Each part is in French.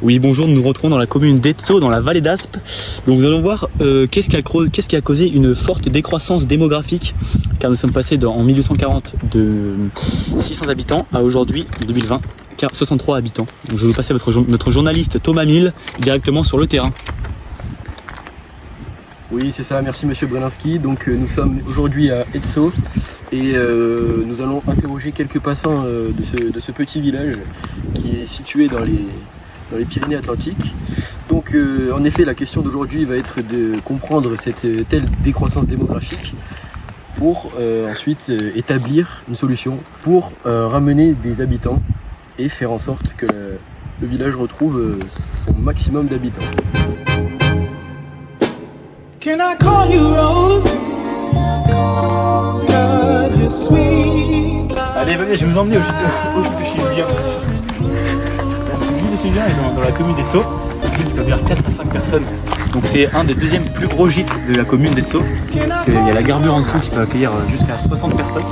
Oui, bonjour, nous nous retrouvons dans la commune d'Etso, dans la vallée d'Aspe. Donc nous allons voir qu'est-ce qui a causé une forte décroissance démographique, car nous sommes passés en 1840 de 600 habitants à aujourd'hui, en 2020, 63 habitants. Donc je vais vous passer notre journaliste Thomas Mille directement sur le terrain. Oui, c'est ça, merci Monsieur Brelinski. Donc nous sommes aujourd'hui à Etso et nous allons interroger quelques passants de ce petit village qui est situé dans les Pyrénées-Atlantiques. Donc en effet, la question d'aujourd'hui va être de comprendre cette telle décroissance démographique pour ensuite établir une solution pour ramener des habitants et faire en sorte que le village retrouve son maximum d'habitants. Can I call you Rose? 'Cause you're sweet. Allez, venez, je vais vous emmener au gîte de chez Julien. Le gîte de chez Julien est dans la commune d'Etso. Le gîte peut accueillir 4 à 5 personnes. Donc c'est un des deuxièmes plus gros gîtes de la commune d'Etso. Parce qu'il y a la garbure en dessous qui peut accueillir jusqu'à 60 personnes.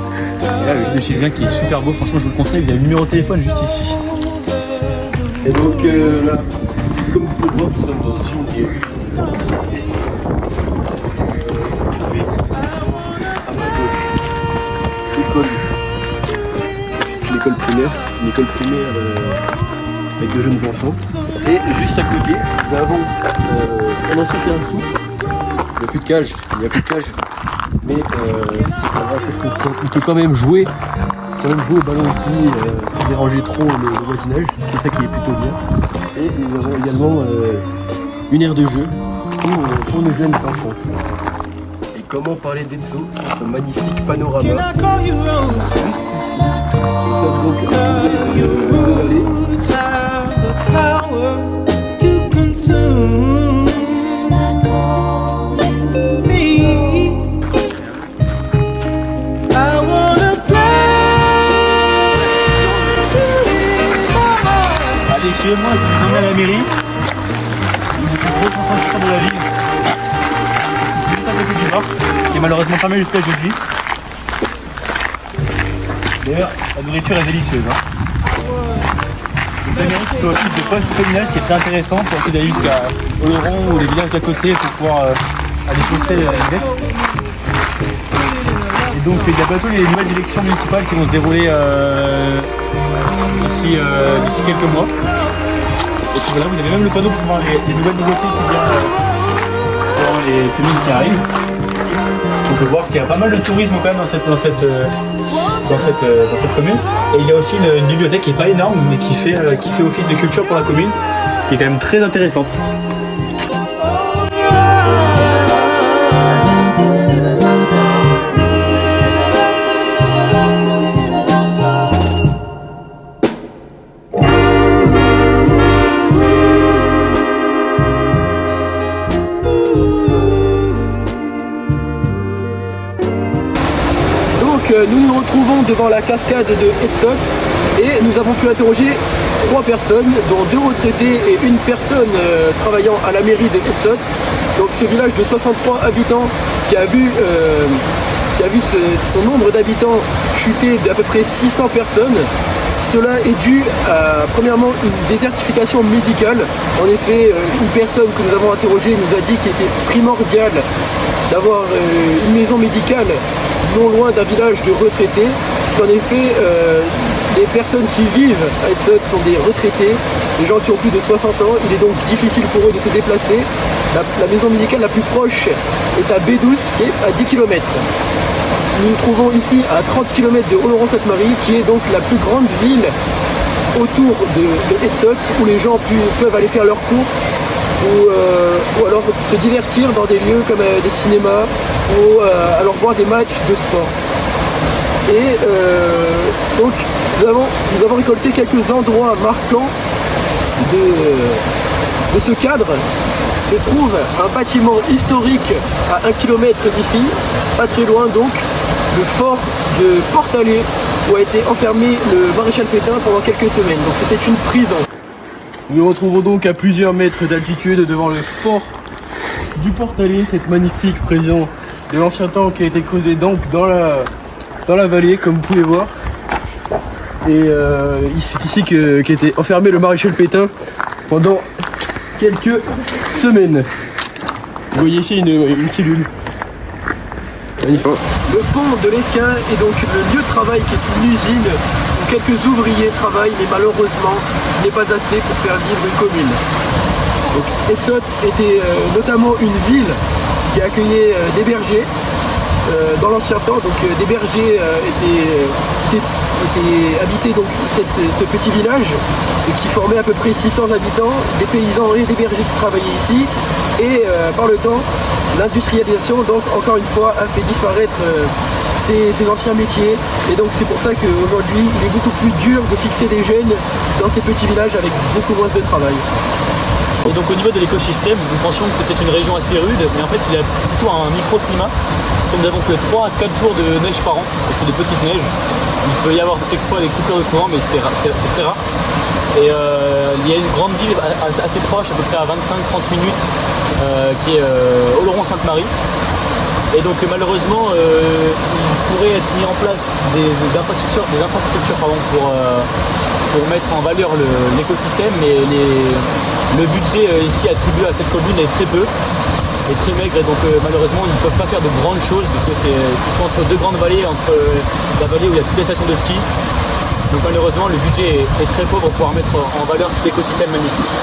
Et là, le gîte de chez Julien qui est super beau, franchement je vous le conseille, il y a le numéro de téléphone juste ici. Et donc là, comme vous pouvez le voir, nous sommes sur des rues d'Etso. C'est une école primaire avec de jeunes enfants. Et juste à côté, nous avons un ancien terrain de foot. Il n'y a plus de cage, mais c'est pas grave parce qu'on peut quand même jouer au ballon ici sans déranger trop le voisinage. C'est ça qui est plutôt bien. Et nous avons également une aire de jeu pour nos jeunes enfants. Comment parler d'Etso sans ce magnifique panorama juste ici. Nous sommes donc à la vallée. Allez, suivez-moi, je vous emmène à la mairie. Une des plus grosses infrastructures de la ville. Du Nord, qui est malheureusement pas mal jusqu'à aujourd'hui. D'ailleurs, la nourriture est délicieuse. Donc la mairie qui fait office de poste communal, ce qui est très intéressant pour essayer d'aller jusqu'à Oloron ou les villages d'à côté pour pouvoir aller porter les bêtes. Et donc il y a bientôt les nouvelles élections municipales qui vont se dérouler d'ici quelques mois. Et puis voilà, vous avez même le panneau pour voir les nouvelles nouveautés qui viennent dans les semaines qui arrivent. On peut voir qu'il y a pas mal de tourisme quand même dans cette commune. Et il y a aussi une bibliothèque qui n'est pas énorme mais qui fait office de culture pour la commune, qui est quand même très intéressante. Nous nous retrouvons devant la cascade de Etso et nous avons pu interroger 3 personnes, dont 2 retraités et une personne travaillant à la mairie de Etso. Donc ce village de 63 habitants qui a vu son nombre d'habitants chuter d'à peu près 600 personnes. Cela est dû à, premièrement, une désertification médicale. En effet, une personne que nous avons interrogée nous a dit qu'il était primordial d'avoir une maison médicale non loin d'un village de retraités. Parce qu'en effet, les personnes qui vivent à Etso sont des retraités, des gens qui ont plus de 60 ans. Il est donc difficile pour eux de se déplacer. La maison médicale la plus proche est à B12, qui est à 10 km. Nous nous trouvons ici à 30 km de Oloron-Sainte-Marie, qui est donc la plus grande ville autour de Etso, où les gens peuvent aller faire leurs courses ou alors se divertir dans des lieux comme des cinémas ou alors voir des matchs de sport. Et donc nous avons récolté quelques endroits marquants de ce cadre. Se trouve un bâtiment historique à 1 km d'ici, pas très loin donc, le fort de Portalet, où a été enfermé le maréchal Pétain pendant quelques semaines. Donc c'était une prison. Nous nous retrouvons donc à plusieurs mètres d'altitude devant le fort du Portalet, cette magnifique prison de l'ancien temps qui a été creusée donc dans la vallée, comme vous pouvez voir. Et c'est ici qu'était enfermé le maréchal Pétain pendant quelques semaines. Vous voyez ici une cellule. Magnifique. Le pont de l'Esquin est donc le lieu de travail qui est une usine où quelques ouvriers travaillent, mais malheureusement ce n'est pas assez pour faire vivre une commune. Donc, Etsoth était notamment une ville qui accueillait des bergers dans l'ancien temps. Donc des bergers étaient habités donc ce petit village qui formait à peu près 600 habitants, des paysans et des bergers qui travaillaient ici. Et par le temps, l'industrialisation donc encore une fois a fait disparaître ces anciens métiers. Et donc c'est pour ça qu'aujourd'hui il est beaucoup plus dur de fixer des jeunes dans ces petits villages avec beaucoup moins de travail. Et donc au niveau de l'écosystème, nous pensions que c'était une région assez rude, mais en fait il y a plutôt un microclimat, parce que nous n'avons que 3 à 4 jours de neige par an, et c'est de petites neiges. Il peut y avoir quelquefois des coupures de courant, mais c'est très rare. Et il y a une grande ville assez proche, à peu près à 25-30 minutes, qui est Oloron-Sainte-Marie. Et donc malheureusement, il pourrait être mis en place des infrastructures pour mettre en valeur l'écosystème, mais le budget ici attribué à cette commune est très peu, est très maigre, et donc malheureusement ils ne peuvent pas faire de grandes choses, parce que ils sont entre deux grandes vallées, entre la vallée où il y a toutes les stations de ski. Donc malheureusement le budget est très pauvre pour pouvoir mettre en valeur cet écosystème magnifique.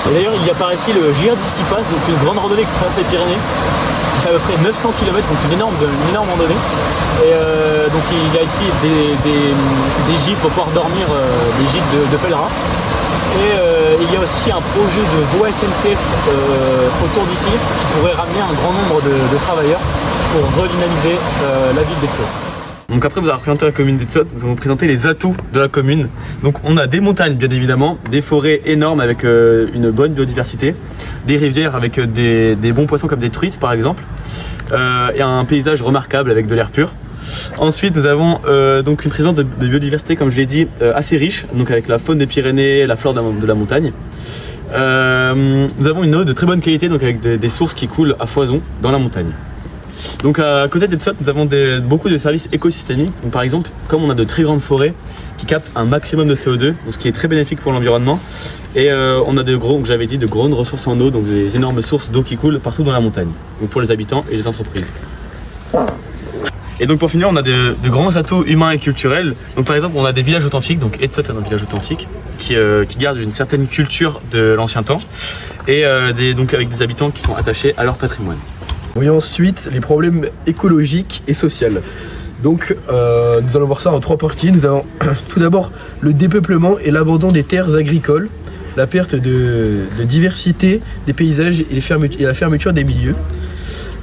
Et d'ailleurs il y a par ici le GR10 qui passe, donc une grande randonnée qui traverse les Pyrénées, qui fait à peu près 900 km, donc une énorme randonnée. Et donc il y a ici des gîtes pour pouvoir dormir, des gîtes de pèlerins. Et il y a aussi un projet de voie SNCF autour d'ici qui pourrait ramener un grand nombre de travailleurs pour redynamiser la ville d'Etsoth. Donc après vous avoir présenté la commune d'Etsoth, nous allons présenter les atouts de la commune. Donc on a des montagnes bien évidemment, des forêts énormes avec une bonne biodiversité, des rivières avec des bons poissons comme des truites par exemple, et un paysage remarquable avec de l'air pur. Ensuite nous avons donc une présence de biodiversité, comme je l'ai dit, assez riche, donc avec la faune des Pyrénées, la flore de la montagne. Nous avons une eau de très bonne qualité, donc avec des sources qui coulent à foison dans la montagne. Donc à côté d'Etsoth, nous avons beaucoup de services écosystémiques. Donc, par exemple, comme on a de très grandes forêts qui captent un maximum de CO2, donc, ce qui est très bénéfique pour l'environnement. Et on a comme j'avais dit, de grandes ressources en eau, donc des énormes sources d'eau qui coulent partout dans la montagne, donc pour les habitants et les entreprises. Et donc pour finir, on a de grands atouts humains et culturels. Donc par exemple, on a des villages authentiques, donc Etsoth est un village authentique qui garde une certaine culture de l'ancien temps, et donc avec des habitants qui sont attachés à leur patrimoine. Voyons ensuite les problèmes écologiques et sociaux. Donc nous allons voir ça en 3 parties. Nous avons tout d'abord le dépeuplement et l'abandon des terres agricoles, la perte de diversité des paysages et la fermeture des milieux.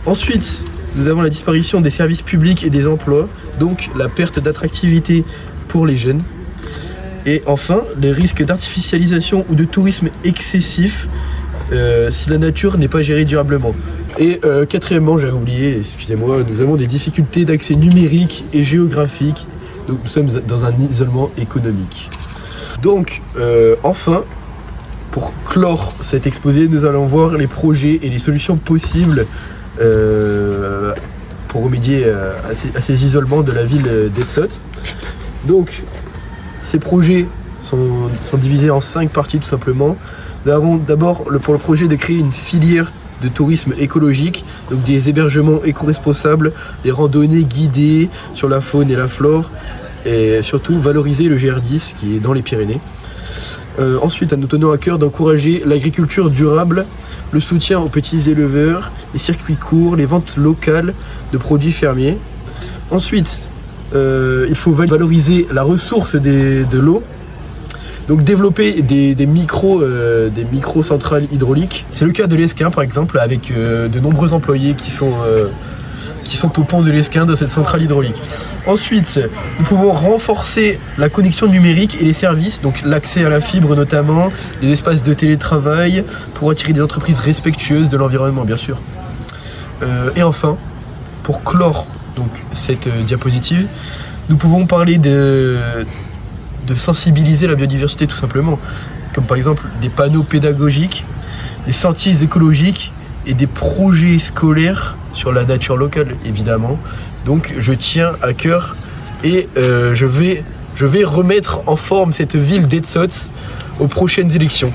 Ensuite, nous avons la disparition des services publics et des emplois, donc la perte d'attractivité pour les jeunes. Et enfin, les risques d'artificialisation ou de tourisme excessif si la nature n'est pas gérée durablement. Et quatrièmement, j'avais oublié, excusez-moi, nous avons des difficultés d'accès numérique et géographique, donc nous sommes dans un isolement économique. Donc, enfin, pour clore cet exposé, nous allons voir les projets et les solutions possibles pour remédier à ces isolements de la ville d'Etsoth. Donc, ces projets sont divisés en 5 parties tout simplement. Nous avons d'abord pour le projet de créer une filière de tourisme écologique, donc des hébergements éco-responsables, des randonnées guidées sur la faune et la flore, et surtout valoriser le GR10 qui est dans les Pyrénées. Ensuite, nous tenons à cœur d'encourager l'agriculture durable, le soutien aux petits éleveurs, les circuits courts, les ventes locales de produits fermiers. Ensuite, il faut valoriser la ressource de l'eau, donc développer des micro-centrales hydrauliques. C'est le cas de l'Esquin par exemple, avec de nombreux employés qui sont au pont de l'Esquin dans cette centrale hydraulique. Ensuite, nous pouvons renforcer la connexion numérique et les services, donc l'accès à la fibre notamment, les espaces de télétravail, pour attirer des entreprises respectueuses de l'environnement bien sûr. Et enfin, pour clore donc cette diapositive, nous pouvons parler de sensibiliser la biodiversité tout simplement, comme par exemple des panneaux pédagogiques, des sentiers écologiques et des projets scolaires sur la nature locale évidemment. Donc je tiens à cœur et je vais remettre en forme cette ville d'Etsoth aux prochaines élections.